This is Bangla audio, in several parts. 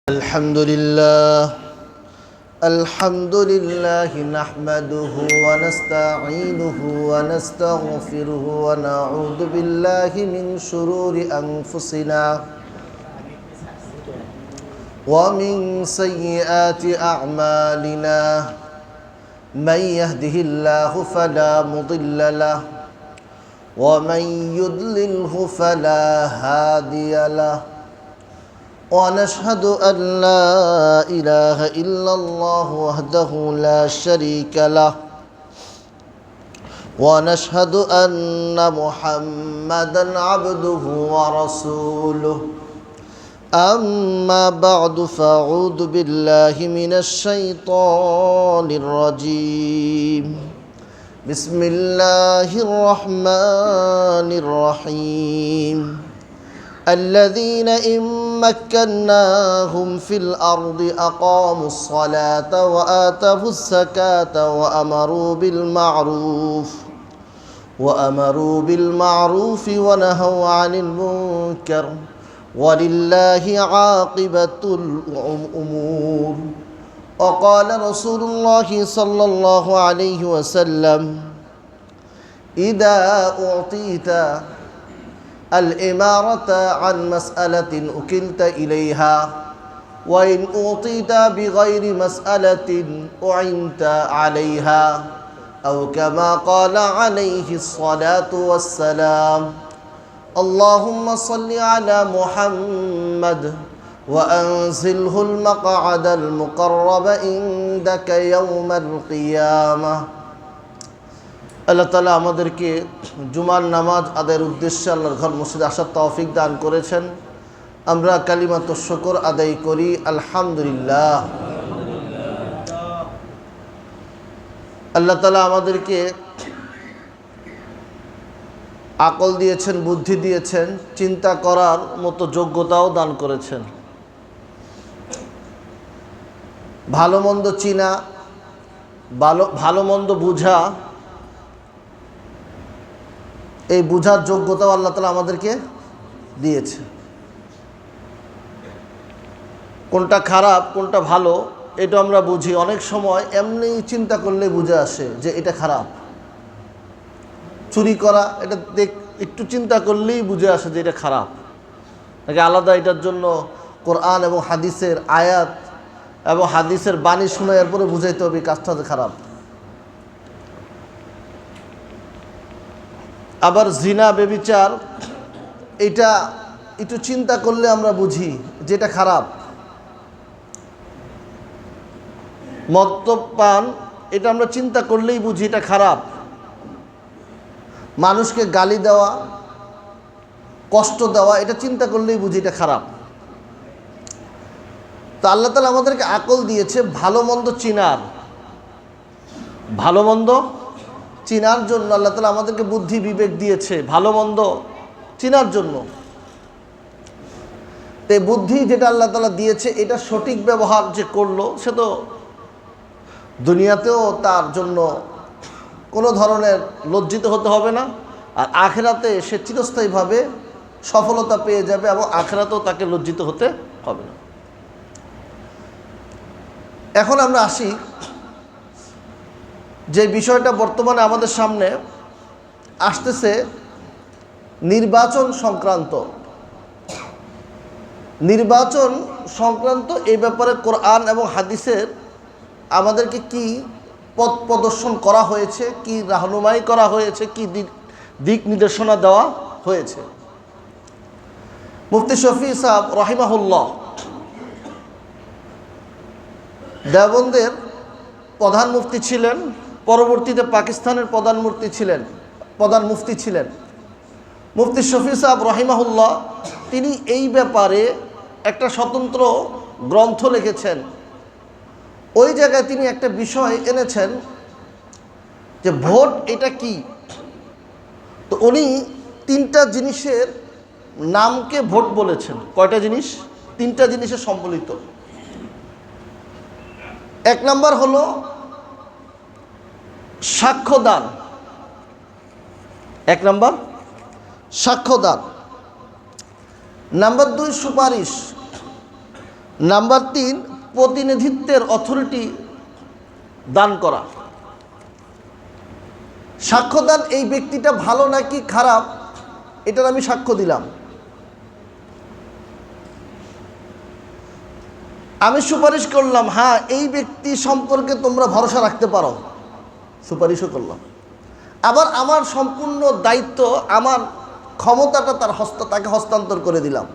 الحمد لله نحمده ونستعينه ونستغفره ونعوذ بالله من شرور أنفسنا ومن سيئات أعمالنا من يهده الله فلا مضل له ومن يضلله فلا هادي له ونشهد أن لا إله إلا الله وحده لا شريك له ونشهد أن محمدا عبده ورسوله أما بعد فأعوذ بالله من الشيطان الرجيم بسم الله الرحمن الرحيم الذين إن مكناهم في الأرض أقاموا الصلاة وآتوا الزكاة وأمروا بالمعروف ونهوا عن المنكر ولله عاقبة الأمور وقال رسول الله صلى الله عليه وسلم إذا أعطيت الإمارة عن مسألة أكلت إليها وإن أعطيت بغير مسألة أعنت عليها أو كما قال عليه الصلاة والسلام اللهم صل على محمد وأنزله المقعد المقرب عندك يوم القيامة আল্লাহ তাআলা আমাদেরকে জুমার নামাজ আদায়ের উদ্দেশ্যে আল্লাহর ঘর মসজিদে আসার তৌফিক দান করেছেন। আমরা কালিমাতুশ শুকর আদায় করি আলহামদুলিল্লাহ। আল্লাহ তাআলা আমাদেরকে আকল দিয়েছেন, বুদ্ধি দিয়েছেন, চিন্তা করার মতো যোগ্যতাও দান করেছেন। ভালো মন্দ চিনা, ভালো মন্দ বুঝা, এই বুঝার যোগ্যতাও আল্লাহ তাআলা আমাদেরকে দিয়েছে। কোনটা খারাপ কোনটা ভালো এটা আমরা বুঝি। অনেক সময় এমনি চিন্তা করলে বুঝে আসে যে এটা খারাপ। চুরি করা এটা একটু চিন্তা করলেই বুঝে আসে যে এটা খারাপ। নাকি আলাদা এটার জন্য কোরআন এবং হাদিসের আয়াত এবং হাদিসের বাণী শুনে এরপরে বুঝাইতে হবে কাজটা খারাপ। আবার জিনা ব্যভিচার এটা একটু চিন্তা করলে আমরা বুঝি যে এটা খারাপ। মদ্যপান এটা আমরা চিন্তা করলেই বুঝি এটা খারাপ। মানুষকে গালি দেওয়া, কষ্ট দেওয়া এটা চিন্তা করলেই বুঝি এটা খারাপ। তো আল্লাহ তাআলা আমাদেরকে আকল দিয়েছে ভালো মন্দ চিনার, ভালো মন্দ চিনার জন্য আল্লাহ তাআলা আমাদেরকে বুদ্ধি বিবেক দিয়েছে ভালো মন্দ চিনার জন্য। তো এই বুদ্ধি যেটা আল্লাহ তাআলা দিয়েছে এটা সঠিক ব্যবহার যে করলো সে তো দুনিয়াতেও তার জন্য কোনো ধরনের লজ্জিত হতে হবে না, আর আখিরাতে সে চিরস্থায়ীভাবে সফলতা পেয়ে যাবে এবং আখিরাতেও তাকে লজ্জিত হতে হবে না। এখন আমরা আসি যে বিষয়টা বর্তমানে আমাদের সামনে আসতেছে, নির্বাচন সংক্রান্ত এই ব্যাপারে কোরআন এবং হাদিসের আমাদেরকে কি পথ প্রদর্শন করা হয়েছে, কি রাহনুমাই করা হয়েছে, কি দিক নির্দেশনা দেওয়া হয়েছে। মুফতি শফি সাহেব রাহিমাহুল্লাহ দেওবন্দের প্রধান মুফতি ছিলেন, পরবর্তীতে পাকিস্তানের প্রধান মুফতি ছিলেন। মুফতি শফি সাহেব রাহিমাহুল্লাহ তিনি এই ব্যাপারে একটা স্বতন্ত্র গ্রন্থ লিখেছেন। ওই জায়গায় তিনি একটা বিষয় এনেছেন যে ভোট এটা কি। তো উনি তিনটা জিনিসের নামকে ভোট বলেছেন। কয়টা জিনিস? তিনটা জিনিসের সম্বলিত। এক নাম্বার হলো সাক্ষ্যদান, সাক্ষ্যদান। নাম্বার 2 সুপারিশ, নাম্বার 3, প্রতিনিধিত্বের অথরিটি দান করা। সাক্ষ্যদান, এই ব্যক্তিটা ভালো নাকি খারাপ এটার আমি সাক্ষ্য দিলাম। আমি সুপারিশ করলাম, হ্যাঁ এই ব্যক্তি সম্পর্কে তোমরা ভরসা রাখতে পারো, সুপারিশও করলাম। আবার আমার সম্পূর্ণ দায়িত্ব, আমার ক্ষমতাটা তাকে হস্তান্তর করে দিলাম।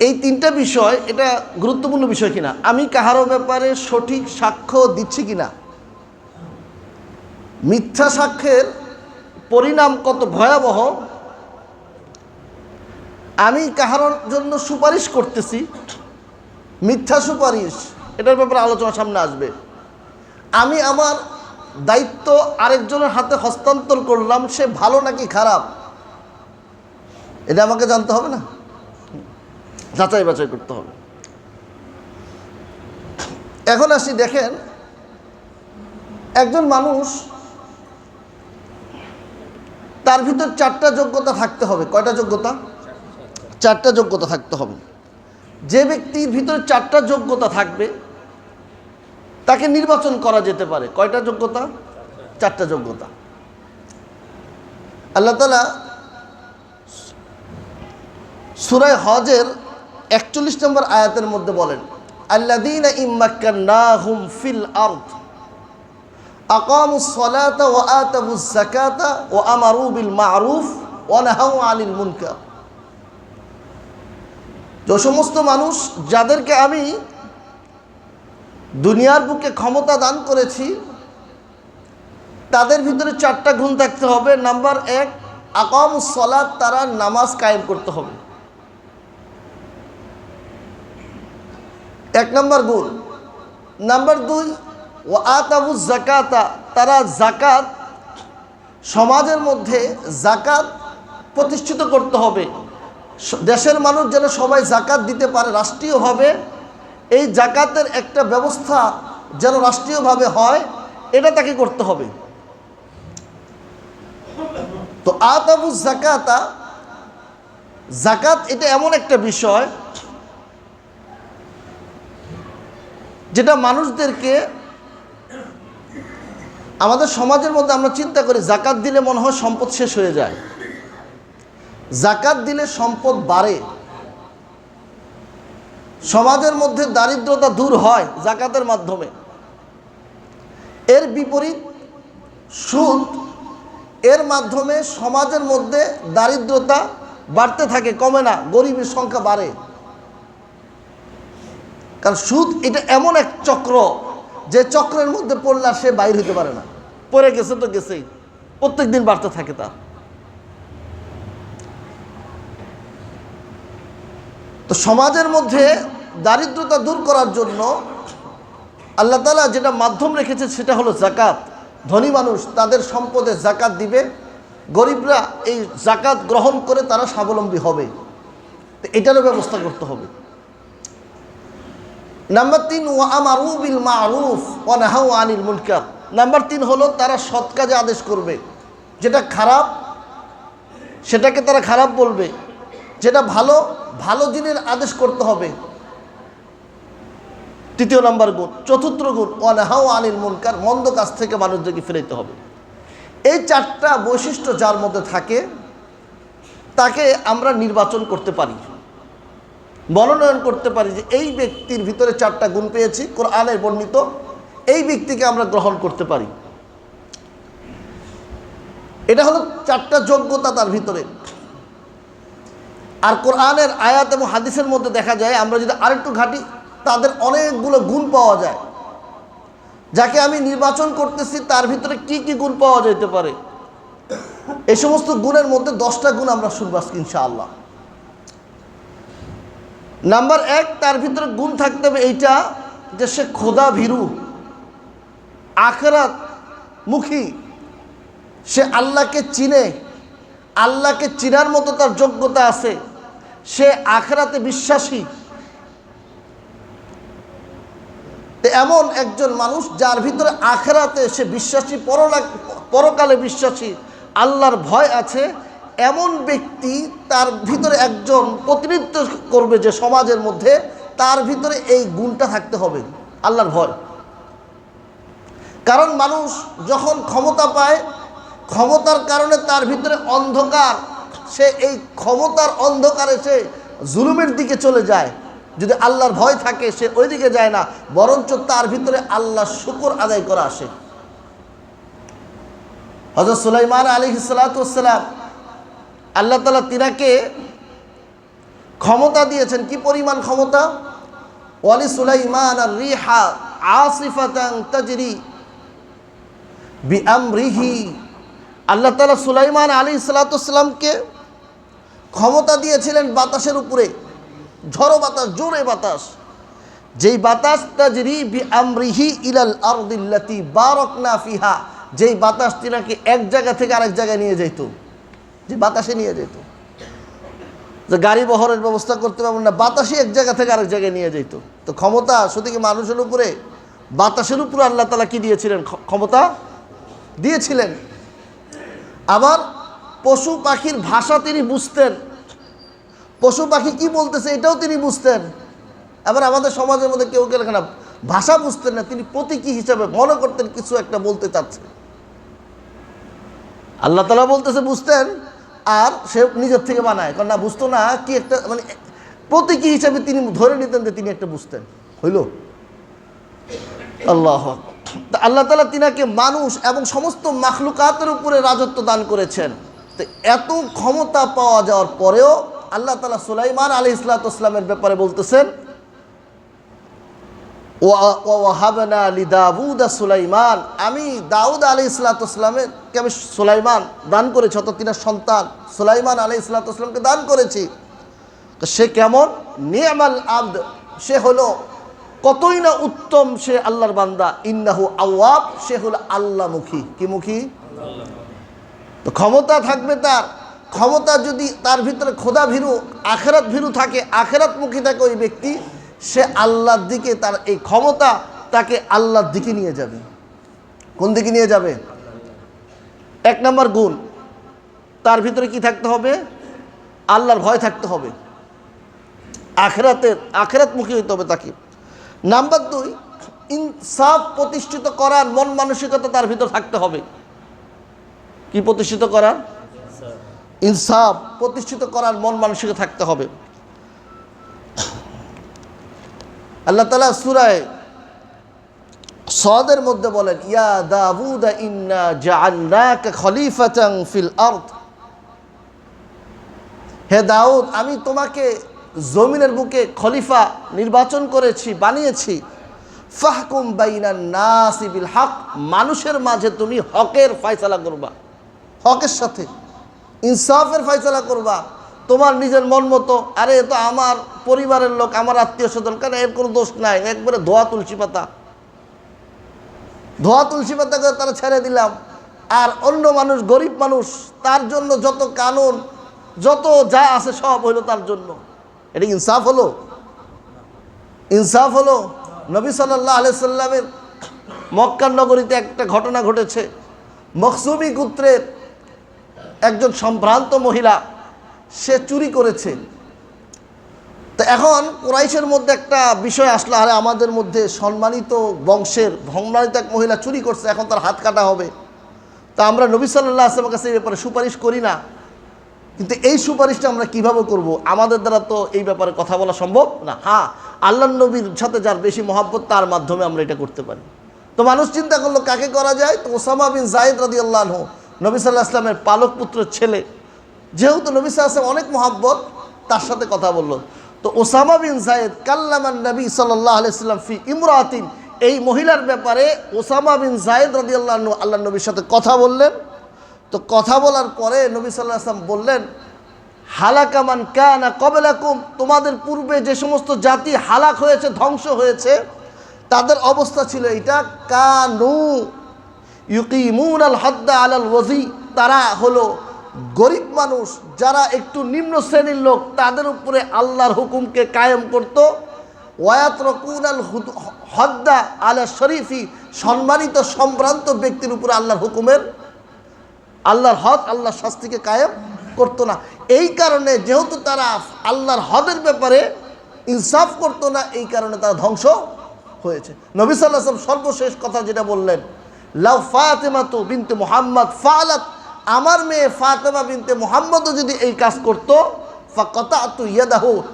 এই 3টা বিষয়, এটা গুরুত্বপূর্ণ বিষয় কিনা, আমি কাহারও ব্যাপারে সঠিক সাক্ষ্য দিচ্ছি কিনা। মিথ্যা সাক্ষ্যের পরিণাম কত ভয়াবহ। আমি কাহার জন্য সুপারিশ করতেছি, মিথ্যা সুপারিশ, এটার ব্যাপারে আলোচনা সামনে আসবে। আমি আমার দায়িত্ব আরেকজনের হাতে হস্তান্তর করলাম, সে ভালো নাকি খারাপ এটা আমাকে জানতে হবে না, যাচাই বাছাই করতে হবে। এখন আসি, দেখেন একজন মানুষ, তার ভিতর 4টা যোগ্যতা থাকতে হবে। কয়টা যোগ্যতা? 4টা যোগ্যতা থাকতে হবে। যে ব্যক্তির ভিতরে 4টা যোগ্যতা থাকবে তাকে নির্বাচন করা যেতে পারে। কয়টা যোগ্যতা? 4টা যোগ্যতা। আল্লাহ তাআলা সূরা হজের 41 নম্বর আয়াতের মধ্যে বলেন, আল্লাযীনা ইম্মাক্কান্নাহুম ফিল আরদ আকামুস সালাতা ওয়া আতাবুজ যাকাতা ওয়া আমারু বিল মা'রুফ ওয়া নাহাউ আনিল মুনকার। যে সমস্ত মানুষ যাদেরকে আমি দুনিয়ার বুকে ক্ষমতা দান করেছি, তাদের ভিতরে 4টা গুণ থাকতে হবে। নাম্বার 1, আকামুস সালাত, তারা নামাজ কায়েম করতে হবে, 1 নম্বর গুণ। নাম্বার 2, ওয়া আতাবুজ যাকাতা, তারা যাকাত, সমাজের মধ্যে যাকাত প্রতিষ্ঠিত করতে হবে। দেশের মানুষ যেন সবাই যাকাত দিতে পারে রাষ্ট্রীয়ভাবে, এই যাকাতের একটা ব্যবস্থা যেন রাষ্ট্রীয়ভাবে হয়, এটা তাকে করতে হবে। তো আতাবুজ যাকাতা, যাকাত এটা এমন একটা বিষয় যেটা মানুষদেরকে, আমাদের সমাজের মধ্যে আমরা চিন্তা করি যাকাত দিলে মনে হয় সম্পদ শেষ হয়ে যায়। যাকাত দিলে সম্পদ বাড়ে, সমাজের মধ্যে দারিদ্রতা দূর হয় যাকাতের মাধ্যমে। এর বিপরীত সুদ, এর মাধ্যমে সমাজের মধ্যে দারিদ্রতা বাড়তে থাকে, কমে না, গরিবের সংখ্যা বাড়ে। কারণ সুদ এটা এমন এক চক্র, যে চক্রের মধ্যে পড়লে সে বাইর হতে পারে না, পড়ে গেছে তো গেছেই, প্রত্যেক দিন বাড়তে থাকে তার। তো সমাজের মধ্যে দারিদ্রতা দূর করার জন্য আল্লাহ তাআলা যেটা মাধ্যম রেখেছে সেটা হলো যাকাত। ধনী মানুষ তাদের সম্পদে যাকাত দিবে, গরিবরা এই যাকাত গ্রহণ করে তারা স্বাবলম্বী হবে। তো এটারও ব্যবস্থা করতে হবে। নাম্বার 3, ওয়া আমারু বিল মা'রুফ ওয়া নাহাউ আনিল মুনকার। নাম্বার 3 হলো তারা সৎ কাজে আদেশ করবে, যেটা খারাপ সেটাকে তারা খারাপ বলবে, যেটা ভালো ভালো জিনিসের আদেশ করতে হবে। 3 নম্বর গুণ। 4 গুণ, ওয়া নাহাউ আনিল মুনকার, মন্দ কাজ থেকে মানুষদেরকে ফিরাইতে হবে। এই 4টা বৈশিষ্ট্য যার মধ্যে থাকে তাকে আমরা নির্বাচন করতে পারি, মনোনয়ন করতে পারি যে এই ব্যক্তির ভিতরে 4টা গুণ পেয়েছি, কোরআনে বর্ণিত, এই ব্যক্তিকে আমরা গ্রহণ করতে পারি। এটা হলো 4টা যোগ্যতা তার ভিতরে। আর কোরআনের আয়াত এবং হাদিসের মধ্যে দেখা যায়, আমরা যদি আরেকটু ঘাঁটি, তাদের অনেকগুলো গুণ পাওয়া যায়। যাকে আমি নির্বাচন করতেছি তার ভিতরে কি কি গুণ পাওয়া যেতে পারে, এই সমস্ত গুণের মধ্যে 10টা গুণ আমরা শুনবো আজকে ইনশাআল্লাহ। নাম্বার 1, তার ভিতরে গুণ থাকতে হবে এইটা যে সে খোদা ভীরু, আখিরাত মুখী, সে আল্লাহকে চিনে, আল্লাহকে চিনার মতো তার যোগ্যতা আছে, সে আখিরাতে বিশ্বাসী। এমন একজন মানুষ যার ভিতরে আখিরাতে সে বিশ্বাসী, পরকালে বিশ্বাসী, আল্লাহর ভয় আছে, এমন ব্যক্তি তার ভিতরে একজন প্রতিনিধিত্ব করবে যে সমাজের মধ্যে, তার ভিতরে এই গুণটা থাকতে হবে, আল্লাহর ভয়। কারণ মানুষ যখন ক্ষমতা পায়, ক্ষমতার কারণে তার ভিতরে অন্ধকার, সে এই ক্ষমতার অন্ধকারে সে জুলুমের দিকে চলে যায়। যদি আল্লাহর ভয় থাকে সে ওই দিকে যায় না, বরঞ্চ তার ভিতরে আল্লাহর শুকর আদায় করা আসে। হযরত সুলাইমান আলাইহিস সালাতু ওয়াস সালাম, আল্লাহ তাআলা তিনাকে ক্ষমতা দিয়েছেন। কি পরিমাণ ক্ষমতা? ওয়ালি সুলাইমান আর-রিহা আসিফাতান তাজরি বিআমরিহি। আল্লাহ তাআলা সুলাইমান আলাইহিস সালাতু ওয়াস সালামকে ক্ষমতা দিয়েছিলেন বাতাসের উপরে, ঝড়ো বাতাস, জোরে বাতাস, যেই বাতাস তাজরি বিআমরিহি ইলাল আরদিল্লাতি বারাকনা ফিহা, যেই বাতাস তিনাকে এক জায়গা থেকে আরেক জায়গায় নিয়ে যেত, যে বাতাসে নিয়ে যেত। যে গাড়ি বহরের ব্যবস্থা করতে পারবেন না, বাতাসে এক জায়গা থেকে আরেক জায়গায় নিয়ে যেত। তো ক্ষমতা শুধু কি মানুষের উপরে? বাতাসের উপরে আল্লাহ তাআলা কি দিয়েছিলেন? ক্ষমতা দিয়েছিলেন। আবার পশু পাখির ভাষা তিনি বুঝতেন, পশু পাখি কি বলতেছে এটাও তিনি বুঝতেন। আবার আমাদের সমাজের মধ্যে কেউ কেউ না ভাষা বুঝতেন না, তিনি প্রতীকী হিসাবে মনে করতেন কিছু একটা বলতে চাচ্ছে। আল্লাহ তাআলা বলতেছে বুঝতেন, আর সে নিজের থেকে বানায়, কারণ না বুঝতো না কি একটা, মানে প্রতীকী হিসাবে তিনি ধরে নিতেন যে তিনি একটা বুঝতেন। হইল আল্লাহ। আল্লাহ তাআলা তিনাকে মানুষ এবং সমস্ত মাখলুকাতের উপরে রাজত্ব দান করেছেন। তো এত ক্ষমতা পাওয়া যাওয়ার পরেও আল্লাহ তাআলা সুলাইমান আলাইহিস সালাতু ওয়াস সালামের ব্যাপারে বলতেছেন, ওয়াহাবনা লিদাউদা সুলাইমান, আমি দাউদ আলাইহিস সালাতু ওয়াস সালামকে আমি সুলাইমান দান করেছি, অর্থাৎ তিনার সন্তান সুলাইমান আলাইহিস সালাতু ওয়াস সালামকে দান করেছি। তো সে কেমন? নি'মাল আবদ, সে হলো কতই না উত্তম, সে আল্লাহর বান্দা। ইন্নাহু আওয়াব, সে হলো আল্লাহমুখী। কি মুখী? তো ক্ষমতা থাকবে তার, ক্ষমতা যদি তার ভিতরে খোদা ভীরু, আখেরাত ভীরু থাকে, আখেরাতমুখী থাকে ওই ব্যক্তি, সে আল্লাহর দিকে, তার এই ক্ষমতা তাকে আল্লাহর দিকে নিয়ে যাবে। কোন দিকে নিয়ে যাবে? এক নম্বর গুণ, তার ভিতরে কি থাকতে হবে? আল্লাহর ভয় থাকতে হবে, আখেরাতমুখী হইতে হবে তাকে। নাম্বার 2, ইনসাফ প্রতিষ্ঠিত করার মন মানসিকতা তার ভিতর থাকতে হবে। কি প্রতিষ্ঠিত করার? ইনসাফ প্রতিষ্ঠিত করার মন মানসিকতা থাকতে হবে। আল্লাহ তাআলা সূরা সাদের মধ্যে বলেন, ইয়া দাউদ ইন্না জাআলনাকা খলিফাতান ফিল আরদ, হে দাউদ আমি তোমাকে জমিনের বুকে খলিফা নির্বাচন করেছি, বানিয়েছি। ফাহকুম বাইনান নাসি বিল হক, মানুষের মাঝে তুমি হকের ফয়সালা করবা, হকের সাথে ইনসাফের ফয়সালা করবা। তোমার নিজের মন মতো, আরে এ তো আমার পরিবারের লোক, আমার আত্মীয় স্বজন, কারণ এর কোনো দোষ নাই, একবারে ধোয়া তুলসী পাতা, ধোয়া তুলসী পাতা করে তারা ছেড়ে দিলাম। আর অন্য মানুষ, গরিব মানুষ, তার জন্য যত কানুন, যত যা আছে সব হইলো তার জন্য। এটা ইনসাফ হলো? ইনসাফ হলো? নবী সাল্লাল্লাহু আলাইহি সাল্লামের মক্কার নগরীতে একটা ঘটনা ঘটেছে। মখজুমি গোত্রের একজন সম্ভ্রান্ত মহিলা, সে চুরি করেছে। তো এখন কুরাইশের মধ্যে একটা বিষয় আসলো, আরে আমাদের মধ্যে সম্মানিত বংশের সম্মানিত এক মহিলা চুরি করছে, এখন তার হাত কাটা হবে। তা আমরা নবী সাল্লাল্লাহু আলাইহি ওয়াসাল্লামের কাছে এই ব্যাপারে সুপারিশ করি না, কিন্তু এই সুপারিশটা আমরা কিভাবে করব? আমাদের দ্বারা তো এই ব্যাপারে কথা বলা সম্ভব না। হ্যাঁ, আল্লাহর নবীর সাথে যার বেশি মহব্বত, তার মাধ্যমে আমরা এটা করতে পারি। তো মানুষ চিন্তা করলো কাকে করা যায়। তো ওসামা বিন যায়েদ রাদিয়াল্লাহু আনহু, নবী সাল্লাল্লাহু আলাইহি ওয়াসাল্লামের পালক পুত্রের ছেলে, যেহেতু নবী সাল্লাল্লাহু আলাইহি ওয়াসাল্লাম অনেক মহব্বত, তার সাথে কথা বললো। তো ওসামা বিন যায়েদ কাল্লামান নবী সাল্লাল্লাহু আলাইহি ওয়াসাল্লাম ফি ইমরাতিন, এই মহিলার ব্যাপারে ওসামা বিন যায়েদ রাদিয়াল্লাহু আনহু আল্লাহর নবীর সাথে কথা বললেন। তো কথা বলার পরে নবী সাল্লাল্লাহু আলাইহি ওয়াসাল্লাম বললেন, হালাকা মান কানা ক্বাবলাকুম, তোমাদের পূর্বে যে সমস্ত জাতি হালাক হয়েছে, ধ্বংস হয়েছে, তাদের অবস্থা ছিল এটা, কানু ইউকিমুনাল হাদ্দা আলাল ওয়াজি, তারা হলো গরিব মানুষ, যারা একটু নিম্ন শ্রেণীর লোক, তাদের উপরে আল্লাহর হুকুমকে কায়েম করত। ওয়ায়াতরাকুনাল হাদ্দা আলা শরীফি, সম্মানিত সম্ভ্রান্ত ব্যক্তির উপরে আল্লাহর হুকুমের, আল্লাহর হক, আল্লাহর শাস্তিকে কায়েম করতো না। এই কারণে যেহেতু তারা আল্লাহর হদের ব্যাপারে ইনসাফ করতো না, এই কারণে তারা ধ্বংস হয়েছে। নবী সাল্লাল্লাহু আলাইহি ওয়াসাল্লাম সর্বশেষ কথা যেটা বললেন, লাউ ফাতিমাতু বিনতে মুহাম্মদ ফাআলাত, আমার মেয়ে ফাতেমা বিনতে মুহাম্মদও যদি এই কাজ করতো, ফাকাতাতু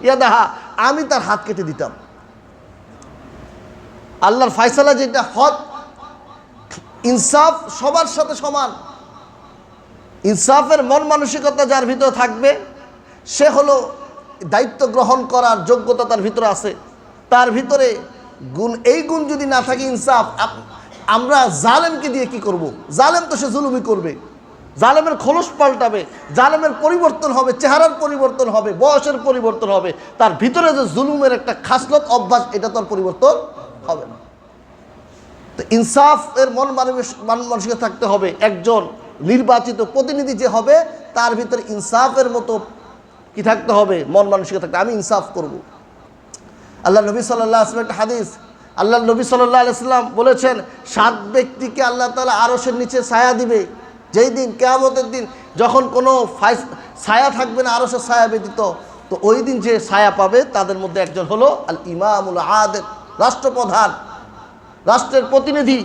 ইয়াদাহা, আমি তার হাত কেটে দিতাম। আল্লাহর ফয়সালা যেটা হক, ইনসাফ সবার সাথে সমান। ইনসাফের মন মানসিকতা যার ভিতরে থাকবে, সে হলো দায়িত্ব গ্রহণ করার যোগ্যতা তার ভিতরে আছে। তার ভিতরে গুণ, এই গুণ যদি না থাকে ইনসাফ, আমরা জালেমকে দিয়ে কি করব? জালেম তো সে জুলুমি করবে, জালেমের খোলস পাল্টাবে, জালেমের পরিবর্তন হবে, চেহারার পরিবর্তন হবে, বয়সের পরিবর্তন হবে, তার ভিতরে যে জুলুমের একটা খাসলত অভ্যাস, এটা তো আর পরিবর্তন হবে না। তো ইনসাফের মন মানসিকতা থাকতে হবে। একজন নির্বাচিত প্রতিনিধি যে হবে, তার ভিতরে ইনসাফের মতো কি থাকতে হবে? মন মানসিকতা থাকতে, আমি ইনসাফ করব। আল্লাহ নবী সাল্লাল্লাহু আলাইহি ওয়াসাল্লাম একটা হাদিস, আল্লাহ নবী সাল্লাল্লাহু আলাইহি ওয়াসাল্লাম বলেছেন, 7 ব্যক্তিকে আল্লাহ তাআলা আরশের নিচে ছায়া দিবে, যেই দিন কিয়ামতের দিন যখন কোনো ছায়া থাকবে না আরশের ছায়া ব্যতীত। তো ওই দিন যে ছায়া পাবে তাদের মধ্যে একজন হলো আল ইমামুল আদিল, রাষ্ট্রপ্রধান, রাষ্ট্রের প্রতিনিধি।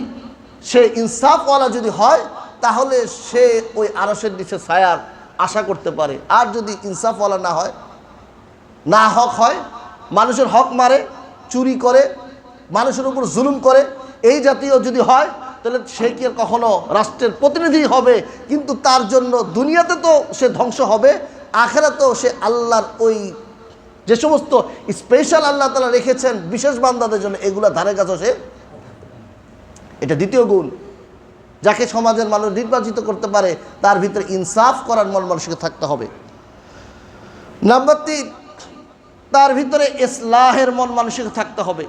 সে ইনসাফওয়ালা যদি হয়, তাহলে সে ওই আরশের নিচে ছায়ার আশা করতে পারে। আর যদি ইনসাফওয়ালা না হয়, না হক হয়, মানুষের হক মারে, চুরি করে, মানুষের উপর জুলুম করে, এই জাতীয় যদি হয়, তাহলে সে কি কখনো রাষ্ট্রের প্রতিনিধি হবে? কিন্তু তার জন্য দুনিয়াতে তো সে ধ্বংস হবে, আখিরাতেও সে আল্লাহর ওই যে সমস্ত স্পেশাল আল্লাহ তাআলা রেখেছেন বিশেষ বান্দাদের জন্য, এগুলা ধারে কাছে সে। এটা দ্বিতীয় গুণ, যাকে সমাজের মানুষ নির্বাচিত করতে পারে, তার ভিতরে ইনসাফ করার মন মানসিকতা থাকতে হবে। নাম্বার 3, তার ভিতরে ইসলাহের মন মানসিকতা থাকতে হবে,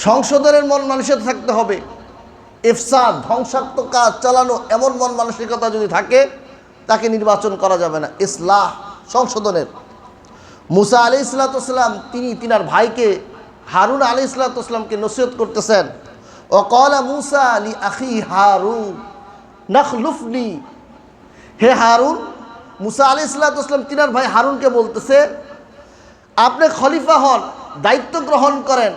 সংশোধনের মন মানসিকতা থাকতে হবে। ইফসাদ, ধ্বংসাত্মক কাজ চালানো, এমন মন মানসিকতা যদি থাকে, তাকে নির্বাচন করা যাবে না। ইসলাহ, সংশোধনের। মুসা আলাইহিস সালাম তিনি তিনার ভাইকে হারুন আলাইহিস সালামকে নসিহত করতেছেন। ওয়াকালা মুসা লি আখি হারুন নাখলুফনি, হে হারুন, মুসা আলাইহিস সালাম তিনার ভাই হারুনকে বলতেছে, আপনি খলিফা হন, দায়িত্ব গ্রহণ করেন।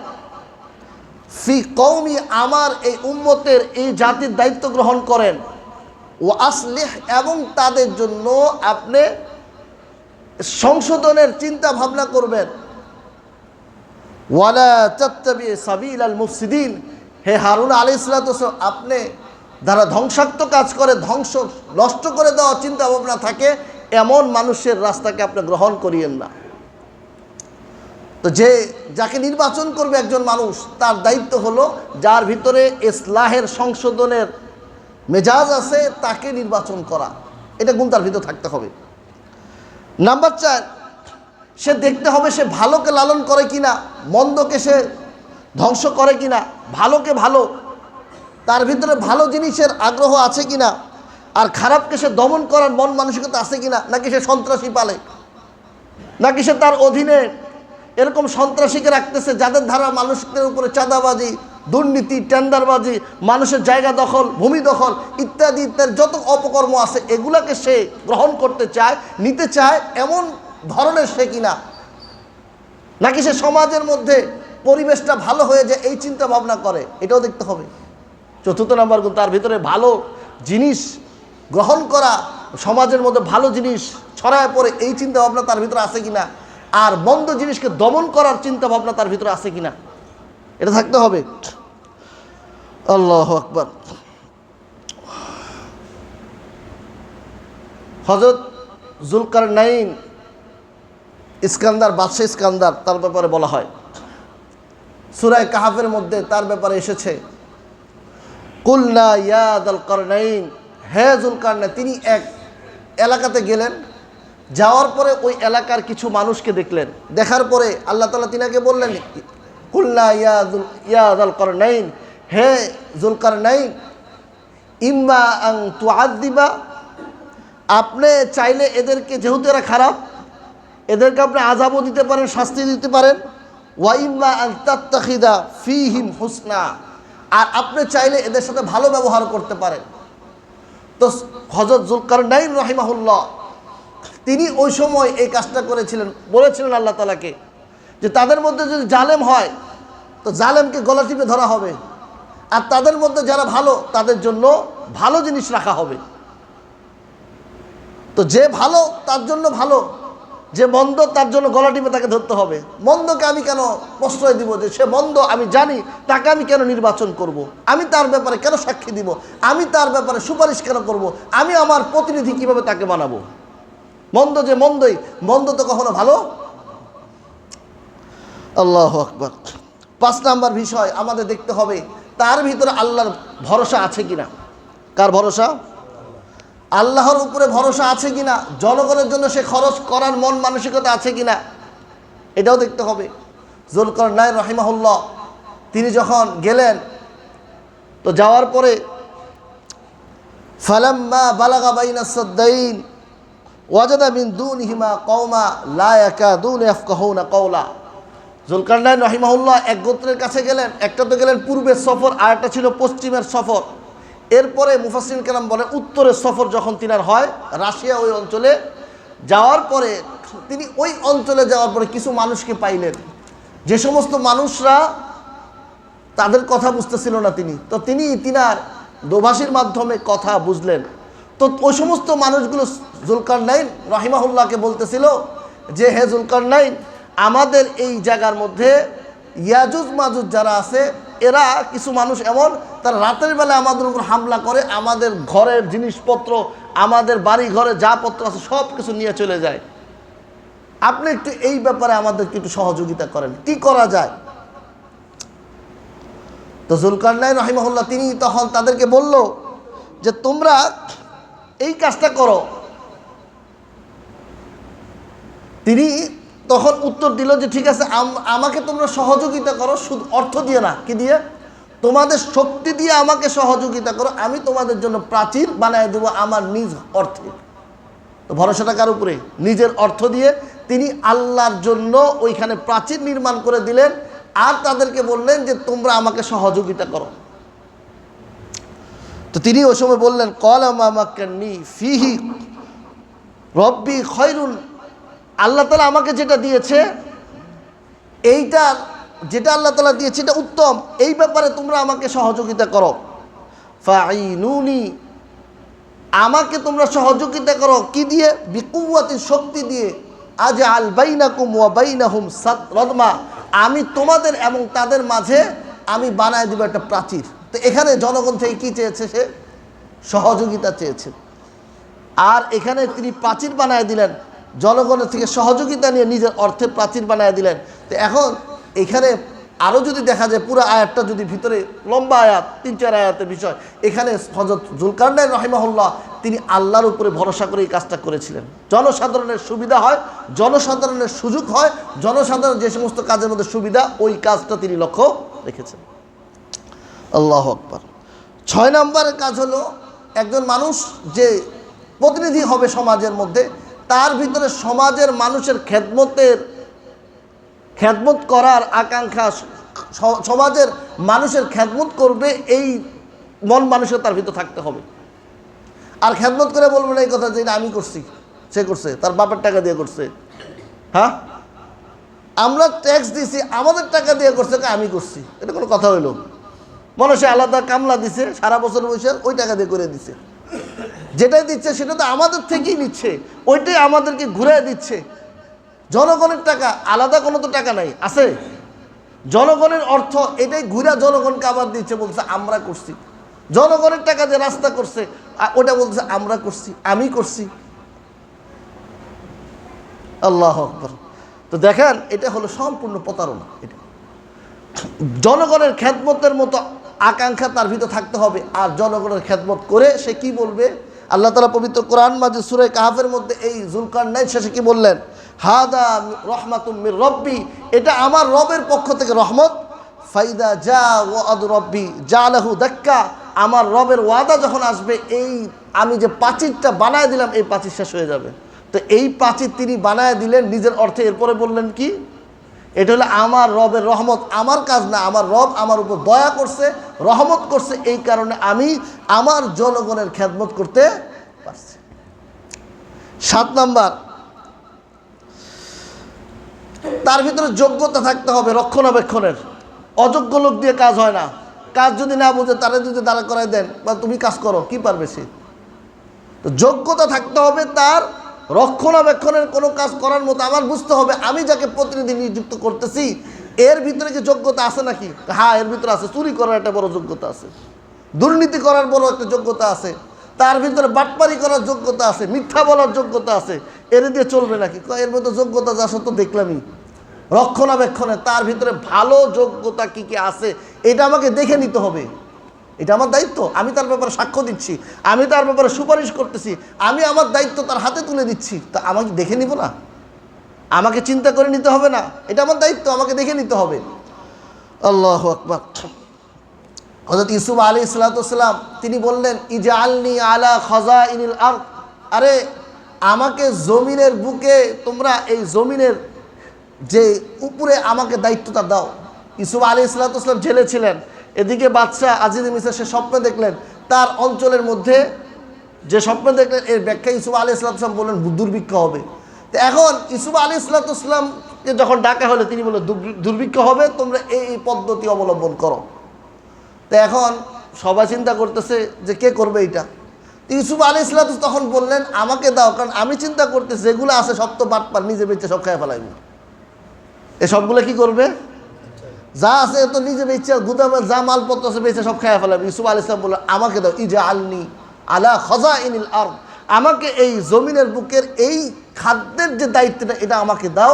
ফি কওমি, আমার এই উম্মতের, এই জাতির দায়িত্ব গ্রহণ করেন। ও আসলিহ, এবং তাদের জন্য আপনি সংশোধনের চিন্তা ভাবনা করবেন। ওয়ালা তাত্তাবি সাবিলাল মুফসিদিন, হে হারুন আলাইহিস সালাম, আপনি যারা ধ্বংসাত্মক কাজ করে, ধ্বংস নষ্ট করে দেওয়ার চিন্তা ভাবনা থাকে, এমন মানুষের রাস্তাকে আপনি গ্রহণ করিয়েন না। তো যাকে নির্বাচন করবে একজন মানুষ, তার দায়িত্ব হলো যার ভিতরে ইসলাহের সংশোধনের মেজাজ আছে, তাকে নির্বাচন করা। এটা গুণ তার ভিতরে থাকতে হবে। নাম্বার 4, সে দেখতে হবে সে ভালোকে লালন করে কিনা, মন্দকে সে ধ্বংস করে কিনা। ভালোকে ভালো, তার ভিতরে ভালো জিনিসের আগ্রহ আছে কিনা, আর খারাপকে সে দমন করার মন মানসিকতা আছে কিনা, নাকি সে সন্ত্রাসী পালে, নাকি সে তার অধীনে এরকম সন্ত্রাসীকে রাখতেছে যাদের দ্বারা মানুষদের উপরে চাঁদাবাজি, দুর্নীতি, টেন্ডারবাজি, মানুষের জায়গা দখল, ভূমি দখল ইত্যাদি ইত্যাদি যত অপকর্ম আছে, এগুলাকে সে গ্রহণ করতে চায়, নিতে চায়, এমন ধরনের সে কিনা, নাকি সে সমাজের মধ্যে পরিবেশটা ভালো হয়ে যায় এই চিন্তা ভাবনা করে, এটাও দেখতে হবে। 4 নম্বর গুণ, তার ভিতরে ভালো জিনিস গ্রহণ করা, সমাজের মধ্যে ভালো জিনিস ছড়ায় পড়ে এই চিন্তা ভাবনা তার ভিতরে আছে কিনা, আর মন্দ জিনিসকে দমন করার চিন্তা ভাবনা তার ভিতরে আছে কিনা, এটা থাকতে হবে। আল্লাহু আকবার। হযরত যুলকারনাইন, ইস্কান্দার, বাদশাহ ইস্কান্দার, তার ব্যাপারে বলা হয় সূরা কাহফের মধ্যে, তার ব্যাপারে এসেছে, কুলনা ইয়া যুলকারনাইন, হে যুলকারনাইন। তিনি এক এলাকাতে গেলেন, যাওয়ার পরে ওই এলাকার কিছু মানুষকে দেখলেন, দেখার পরে আল্লাহ তাআলা তিনাকে বললেন, কুলনা ইয়া যুলকারনাইন, হে যুলকারনাইন, ইম্মা আন তুআযিবা, আপনি চাইলে এদেরকে, যেহেতু এরা খারাপ, এদেরকে আপনি আযাবও দিতে পারেন, শাস্তি দিতে পারেন। ওয়া ইম্মা আন তাত্তাখিদা ফীহিম হুসনা, আর আপনি চাইলে এদের সাথে ভালো ব্যবহার করতে পারেন। তো হযরত যুলকারনাইন রাহিমাহুল্লাহ তিনি ওই সময় এই কাজটা করেছিলেন, বলেছিলেন আল্লাহ তাআলাকে যে তাদের মধ্যে যদি জালেম হয় তো জালেমকে গলা টিপে ধরা হবে, আর তাদের মধ্যে যারা ভালো তাদের জন্য ভালো জিনিস রাখা হবে। তো যে ভালো তার জন্য ভালো, যে মন্দ তার জন্য গলা টিপে তাকে ধরতে হবে। মন্দকে আমি কেন প্রশ্রয় দিব, যে সে মন্দ আমি জানি, তাকে আমি কেন নির্বাচন করব? আমি তার ব্যাপারে কেন সাক্ষী দিব? আমি তার ব্যাপারে সুপারিশ কেন করব? আমি আমার প্রতিনিধি কিভাবে তাকে বানাবো? মন্দ যে মন্দই, মন্দ তো কখনো ভালো। আল্লাহু আকবার। 5 নাম্বার বিষয় আমাদের দেখতে হবে তার ভিতরে আল্লাহর ভরসা আছে কিনা। কার ভরসা? আল্লাহর উপরে ভরসা আছে কিনা, জনগণের জন্য সে খরচ করার মন মানসিকতা আছে কিনা, এটাও দেখতে হবে। যুলকারনাইন রাহিমাহুল্লাহ তিনি যখন গেলেন, তো যাওয়ার পরে ফালাম্মা বালাগা বাইনা সাদ্দাইন ওয়াজাদা মিন দুনিহিমা কওমা লা ইয়াকাদুনা ইয়াফকাহুনা কওলা। যুলকারনাইন রাহিমাহুল্লাহ এক গোত্রের কাছে গেলেন, একটা তো গেলেন পূর্বের সফর, আর একটা ছিল পশ্চিমের সফর। এরপরে মুফাসসিরিন কেরাম বলেন উত্তরের সফর যখন তিনার হয় রাশিয়া ওই অঞ্চলে যাওয়ার পরে, তিনি ওই অঞ্চলে যাওয়ার পরে কিছু মানুষকে পাইলেন, যে সমস্ত মানুষরা তাদের কথা বুঝতেছিল না তিনি তিনার দোভাষীর মাধ্যমে কথা বুঝলেন। তো ওই সমস্ত মানুষগুলো যুলকারনাইন রাহিমাহুল্লাহকে বলতেছিল যে হে যুলকারনাইন, আমাদের এই জায়গার মধ্যে ইয়াজুজ মাজুজ যারা আছে এরা কিছু মানুষ এমন, তারা রাতের বেলা আমাদের উপর হামলা করে, আমাদের ঘরের জিনিসপত্র, আমাদের বাড়ি ঘরে যা পত্র আছে সব কিছু নিয়ে চলে যায়। আপনি একটু এই ব্যাপারে আমাদেরকে একটু সহযোগিতা করেন, কি করা যায়? তো যুলকারনাইন রাহিমাহুল্লাহ তিনি তখন তাদেরকে বলল যে তোমরা এই কাজটা করো। তিনি তখন উত্তর দিল যে ঠিক আছে, আমাকে তোমরা সহযোগিতা করো, শুধু অর্থ দিয়ে না, কি দিয়ে? তোমাদের শক্তি দিয়ে আমাকে সহযোগিতা করো, আমি তোমাদের জন্য প্রাচীর বানায় দেবো আমার নিজ অর্থে। তো ভরসাটা কার উপরে? নিজের অর্থ দিয়ে তিনি আল্লাহর জন্য ওইখানে প্রাচীর নির্মাণ করে দিলেন, আর তাদেরকে বললেন যে তোমরা আমাকে সহযোগিতা করো। তো তিনি ওই সময় বললেন ক্বালা মা মাক্কান্নী ফীহি রব্বি খায়রুন, আল্লাহ তাআলা আমাকে যেটা দিয়েছে, এইটা যেটা আল্লাহ তাআলা দিয়েছে এটা উত্তম, এই ব্যাপারে তোমরা আমাকে সহযোগিতা করো। ফাঈনুনি, আমাকে তোমরা সহযোগিতা করো কি দিয়ে? বিকুওয়াতি, শক্তি দিয়ে। আজআল বাইনাকুম ওয়া বাইনাহুম সাদরাদমা, আমি তোমাদের এবং তাদের মাঝে আমি বানায় দিব একটা প্রাচীর। তো এখানে জনগণ থেকে কি চেয়েছে? সে সহযোগিতা চেয়েছে, আর এখানে তিনি প্রাচীর বানায় দিলেন, জনগণের থেকে সহযোগিতা নিয়ে নিজের অর্থে প্রাচীর বানায় দিলেন। তো এখন এখানে আরও যদি দেখা যায় পুরো আয়াতটা যদি ভিতরে লম্বা আয়াত, 3-4 আয়াতের বিষয়, এখানে হযরত যুলকারনাইন রাহিমাহুল্লাহ তিনি আল্লাহর উপরে ভরসা করে এই কাজটা করেছিলেন। জনসাধারণের সুবিধা হয়, জনসাধারণের সুযোগ হয়, জনসাধারণ যে সমস্ত কাজের মধ্যে সুবিধা, ওই কাজটা তিনি লক্ষ্য রেখেছেন। আল্লাহু আকবার। 6 নম্বরের কাজ হলো একজন মানুষ যে প্রতিনিধি হবে সমাজের মধ্যে, তার ভিতরে সমাজের মানুষের খেদমত করার আকাঙ্ক্ষা, সমাজের মানুষের খেদমত করবে এই মন মানসিকতা তার ভিতরে থাকতে হবে। আর খেদমত করে বলবে না এই কথা যে আমি করছি, সে করছে, তার বাপের টাকা দিয়ে করছে। হ্যাঁ, আমরা ট্যাক্স দিছি, আমাদের টাকা দিয়ে করছে, আমি করছি, এটা কোনো কথা হইল? মানুষে আলাদা কামলা দিছে, সারা বছর বসে ওই টাকা দিয়ে করে দিছে, যেটাই দিচ্ছে সেটা তো আমাদের থেকেই নিচ্ছে, ওইটাই আমাদেরকে ঘুরে দিচ্ছে। জনগণের টাকা, আলাদা কোনো তো টাকা নাই, আছে জনগণের অর্থ, এটাই ঘুরে জনগণকে আবার দিচ্ছে, বলছে আমরা করছি। জনগণের টাকা দিয়ে রাস্তা করছে, ওটা বলছে আমরা করছি, আমি করছি। আল্লাহু আকবার। তো দেখেন এটা হলো সম্পূর্ণ প্রতারণা। এটা জনগণের খেদমতের মতো আকাঙ্ক্ষা তার ভিতর থাকতে হবে, আর জনগণের খেদমত করে সে কি বলবে? আল্লাহ তাআলা পবিত্র কোরআন মাজিদ সূরা কাহফের মধ্যে এই যুলকারনাইন শেষে কি বললেন? হাদা রাহমাতুম মির রব্বি, এটা আমার রবের পক্ষ থেকে রহমত। ফাইদা জা ওয়াদ রব্বি জালাহু দাক্কা, আমার রবের ওয়াদা যখন আসবে, এই আমি যে প্রাচীরটা বানায় দিলাম এই প্রাচীর শেষ হয়ে যাবে। তো এই প্রাচীর তিনি বানায় দিলেন নিজের অর্থে। এরপরে বললেন কি? এটা হলো আমার রবের রহমত, আমার কাজ না। আমার রব আমার উপর দয়া করছে, রহমত করছে, এই কারণে আমি আমার জনগণের খেদমত করতে পারছি। 7 নাম্বার, তার ভিতরে যোগ্যতা থাকতে হবে রক্ষণাবেক্ষণের। অযোগ্য লোক দিয়ে কাজ হয় না। কাজ যদি না বুঝে তারা যদি দাঁড়া করাই দেন বা তুমি কাজ করো, কি পারবে সে? তো যোগ্যতা থাকতে হবে তার রক্ষণাবেক্ষণের কোনো কাজ করার মতো। আমার বুঝতে হবে আমি যাকে প্রতিনিধি নিযুক্ত করতেছি এর ভিতরে কি যোগ্যতা আছে নাকি? হ্যাঁ, এর ভিতরে আছে। চুরি করার একটা বড় যোগ্যতা আছে, দুর্নীতি করার বড় একটা যোগ্যতা আছে, তার ভিতরে বাটপারি করার যোগ্যতা আছে, মিথ্যা বলার যোগ্যতা আছে। এর দিয়ে চলবে নাকি? এর মধ্যে যোগ্যতা যা সত্য দেখলামই। রক্ষণাবেক্ষণে তার ভিতরে ভালো যোগ্যতা কি কি আছে এটা আমাকে দেখে নিতে হবে। এটা আমার দায়িত্ব। আমি তার ব্যাপারে সাক্ষ্য দিচ্ছি, আমি তার ব্যাপারে সুপারিশ করতেছি, আমি আমার দায়িত্ব তার হাতে তুলে দিচ্ছি। তা আমাকে দেখে নিব না? আমাকে চিন্তা করে নিতে হবে না? এটা আমার দায়িত্ব, আমাকে দেখে নিতে হবে। আল্লাহু আকবার। হযরত ইউসুফ আলাইহিস সালাম তিনি বললেন, ইজআলনি আলা খাযাইনিল আরদ, আরে আমাকে জমিনের বুকে, তোমরা এই জমিনের যে উপরে আমাকে দায়িত্বটা দাও। ইউসুফ আলাইহিস সালাম জেলে ছিলেন, এদিকে বাদশাহ আজিজ মিসর সে স্বপ্ন দেখলেন, তার অঞ্চলের মধ্যে যে স্বপ্ন দেখলেন এর ব্যাখ্যা ইউসুফ আলাইহিস সালাম বললেন দুর্ভিক্ষ হবে। তো এখন ইউসুফ আলাইহিস সালামকে যখন ডাকা হলো তিনি বললেন দুর্ভিক্ষ হবে, তোমরা এই পদ্ধতি অবলম্বন করো। তো এখন সবাই চিন্তা করতেছে যে কে করবে এটা। ইউসুফ আলাইহিস সালাম তখন বললেন আমাকে দাও, কারণ আমি চিন্তা করতেছি যেগুলো আছে সব তো বাটপার, নিজে বেঁচে সব খেয়ে ফেলাইব। এ সবগুলো কি করবে? যা আছে তো নিজে বেঁচে, গুদামে যা মালপত্র আছে বেঁচে সব খেয়ে ফেলাবে। ইউসুফ আলাইহিস সালাম বললেন আমাকে দাও, ইজআলনি আলা খাযাইনিল আরদ, আমাকে এই জমিনের বুকের এই খাদ্যের যে দায়িত্বটা এটা আমাকে দাও।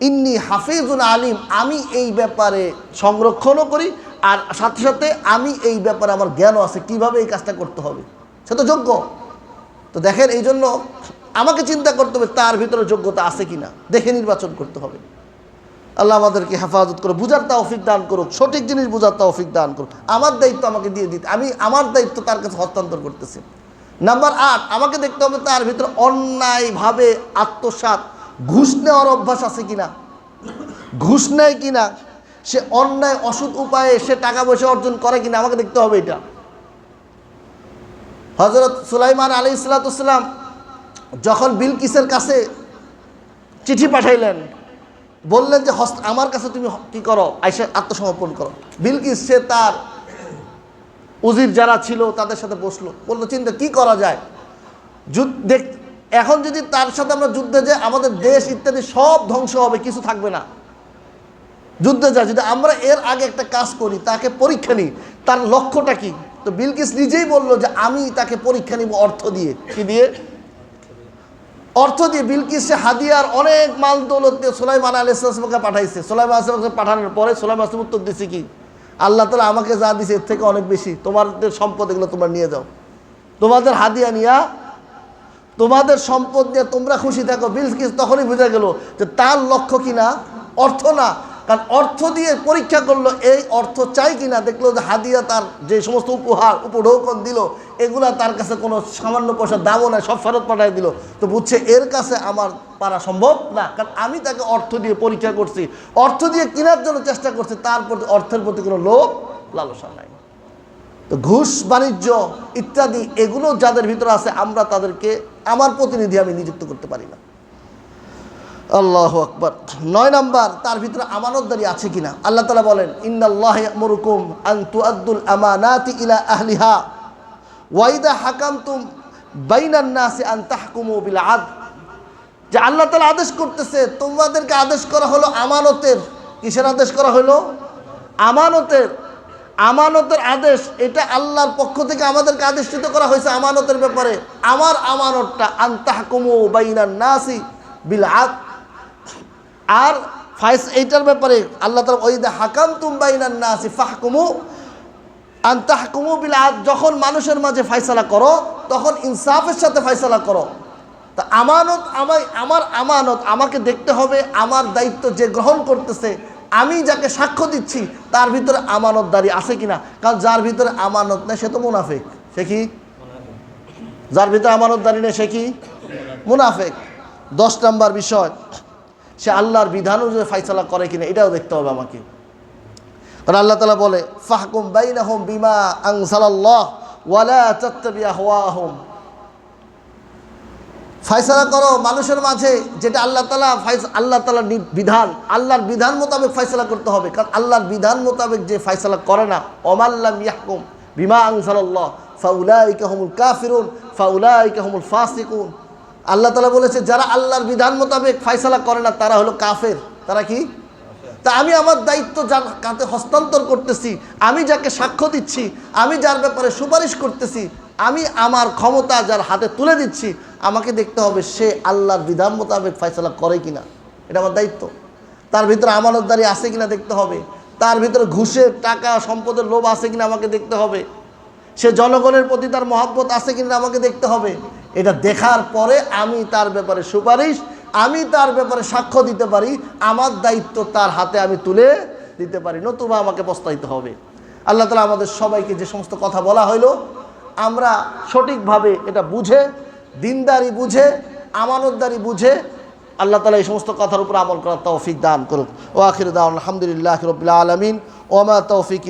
ইন্নি হাফিজুন আলিম, আমি এই ব্যাপারে সংরক্ষণও করি, আর সাথে সাথে আমি এই ব্যাপারে আমার জ্ঞানও আছে কিভাবে এই কাজটা করতে হবে। সে তো যোগ্য। তো দেখেন, এই জন্য আমাকে চিন্তা করতে হবে তার ভিতরে যোগ্যতা আছে কিনা, দেখে নির্বাচন করতে হবে। আল্লাহ আমাদেরকে হেফাজত করুক, বুঝার তৌফিক দান করুক, সঠিক জিনিস বুঝার তৌফিক দান করুক। আমার দায়িত্ব আমাকে দিয়ে দিতে, আমি আমার দায়িত্ব তার কাছে হস্তান্তর করতেছি। নাম্বার 8, আমাকে দেখতে হবে তার ভিতরে অন্যায়ভাবে আত্মসাৎ, ঘুষ নেওয়ার অভ্যাস আছে কিনা, ঘুষ নেয় কিনা, সে অন্যায় অসৎ উপায়ে সে টাকা পয়সা অর্জন করে কিনা, আমাকে দেখতে হবে এটা। হযরত সুলাইমান আলাইহিস সালাম যখন বিলকিসের কাছে চিঠি পাঠাইলেন, বললেন যে আমার কাছে তুমি কি করো, আইসা আত্মসমর্পণ করো। বিলকিস সে তার উজির যারা ছিল তাদের সাথে বসলো, বললো চিন্তা কি করা যায়, এখন যদি তার সাথে আমরা যুদ্ধে যাই আমাদের দেশ ইত্যাদি সব ধ্বংস হবে, কিছু থাকবে না। যুদ্ধে যাই, যদি আমরা এর আগে একটা কাজ করি, তাকে পরীক্ষা নিই তার লক্ষ্যটা কি। তো বিলকিস নিজেই বলল যে আমি তাকে পরীক্ষা নিব অর্থ দিয়ে। কি দিয়ে? অর্থ দিয়ে। বিলকিস সে হাদিয়ার অনেক মাল দৌলত দিয়ে সুলাইমান আলাইহিস সালামকে পাঠাইছে। সুলাইমান আলাইহিস সালামকে পাঠানোর পরে সুলাইমান আলাইহিস সালাম উত্তর দিছে কি, আল্লাহ তাআলা আমাকে যা দিছে এর থেকে অনেক বেশি, তোমাদের সম্পদ এগুলো তোমরা নিয়ে যাও, তোমাদের হাদিয়া নিয়া তোমাদের সম্পদ নিয়ে তোমরা খুশি থাকো। বিলকিস তখনই বুঝে গেল যে তার লক্ষ্য কিনা অর্থ না, কারণ অর্থ দিয়ে পরীক্ষা করলো এই অর্থ চাই কিনা, দেখলো যে হাদিয়া তার যে সমস্ত উপহার উপঢৌকন দিল এগুলা তার কাছে কোনো সামান্য পয়সা দামও নাই, সব ফেরত পাঠাই দিল। তো বুঝছে এর কাছে আমার পারা সম্ভব না, কারণ আমি তাকে অর্থ দিয়ে পরীক্ষা করছি, অর্থ দিয়ে কেনার জন্য চেষ্টা করছি, তার প্রতি অর্থের প্রতি কোনো লোভ লালসা নাই। তো ঘুষ বাণিজ্য ইত্যাদি এগুলো যাদের ভিতরে আছে আমরা তাদেরকে আমার প্রতিনিধি আমি নিযুক্ত করতে পারি না। আল্লাহু আকবার। 9 নাম্বার, তার ভিতরে আমানতদারি আছে কিনা। আল্লাহ তাআলা বলেন ইন্নাল্লাহা ইয়া'মুরুকুম আন তুআদ্দুল আমানাতি ইলা আহলিহা ওয়া ইযা হাকামতুম বাইনান নাসি আন তাহকুমু বিল আদল, যে আল্লাহ তাআলা আদেশ করতেছে তোমাদেরকে আদেশ করা হলো আমানতের। কিসের আদেশ করা হলো? আমানতের। আমানতের আদেশ, এটা আল্লাহর পক্ষ থেকে আমাদেরকে আদেশিত করা হয়েছে আমানতের ব্যাপারে। আমার আমানতটা আন তাহকুমু বাইনান নাসি বিল আদল, আর এইটার ব্যাপারে আল্লাহ তাআলা ওয়াইদা হাকামতুম বাইনান নাসি ফাহকুমু আন তাহকুমু বিল আদল, যখন মানুষের মাঝে ফয়সালা করো তখন ইনসাফের সাথে ফয়সালা করো। তা আমানত আমার আমানত, আমাকে দেখতে হবে আমার দায়িত্ব যে গ্রহণ করতেছে, আমি যাকে সাক্ষ্য দিচ্ছি তার ভিতরে আমানতদারি আছে কিনা। কারণ যার ভিতরে আমানত নেই সে তো মুনাফিক। সে কি? যার ভিতরে আমানতদারি নেই সে কি? মুনাফিক। 10 নম্বর বিষয়, সে আল্লাহর বিধান অনুযায়ী ফাইসালা করে কিনা এটাও দেখতে হবে আমাকে। কারণ আল্লাহ তাআলা বলে ফাহকুম বাইনাহুম বিমা আনজালাল্লাহ ওয়ালা তাত্তাবি আহওয়াহুম, ফাইসালা করো মানুষের মাঝে যেটা আল্লাহ তাআলার বিধান, আল্লাহর বিধান মোতাবেক ফাইসালা করতে হবে। কারণ আল্লাহর বিধান মোতাবেক যে ফাইসালা করে না, ওমাল্লাম ইয়াহকুম বিমা আনজালাল্লাহ ফাউলাইকা হুমুল কাফিরুন ফাউলাইকা হুমুল ফাসিকুন। আল্লাহ তাআলা বলেছে যারা আল্লাহর বিধান মোতাবেক ফাইসালা করে না তারা হলো কাফের। তারা কি? তা আমি আমার দায়িত্ব যার কাছে হস্তান্তর করতেছি, আমি যাকে সাক্ষ্য দিচ্ছি, আমি যার ব্যাপারে সুপারিশ করতেছি, আমি আমার ক্ষমতা যার হাতে তুলে দিচ্ছি, আমাকে দেখতে হবে সে আল্লাহর বিধান মোতাবেক ফাইসালা করে কিনা, এটা আমার দায়িত্ব। তার ভিতরে আমানতদারি আছে কিনা দেখতে হবে, তার ভিতরে ঘুষের টাকা সম্পদের লোভ আছে কিনা আমাকে দেখতে হবে, সে জনগণের প্রতি তার মহব্বত আছে কিনা আমাকে দেখতে হবে। এটা দেখার পরে আমি তার ব্যাপারে সুপারিশ, আমি তার ব্যাপারে সাক্ষ্য দিতে পারি, আমার দায়িত্ব তার হাতে আমি তুলে দিতে পারি, নতুবা আমাকে পস্তাইতে হবে। আল্লাহ তাআলা আমাদের সবাইকে যে সমস্ত কথা বলা হইলো আমরা সঠিকভাবে এটা বুঝে, দিনদারি বুঝে, আমানতদারি বুঝে আল্লাহ তাআলা এই সমস্ত কথার উপর আমল করার তৌফিক দান করুক। ওয়া আখিরু দাওয়ানা আলহামদুলিল্লাহি রাব্বিল আলামিন ওয়া মা তৌফিক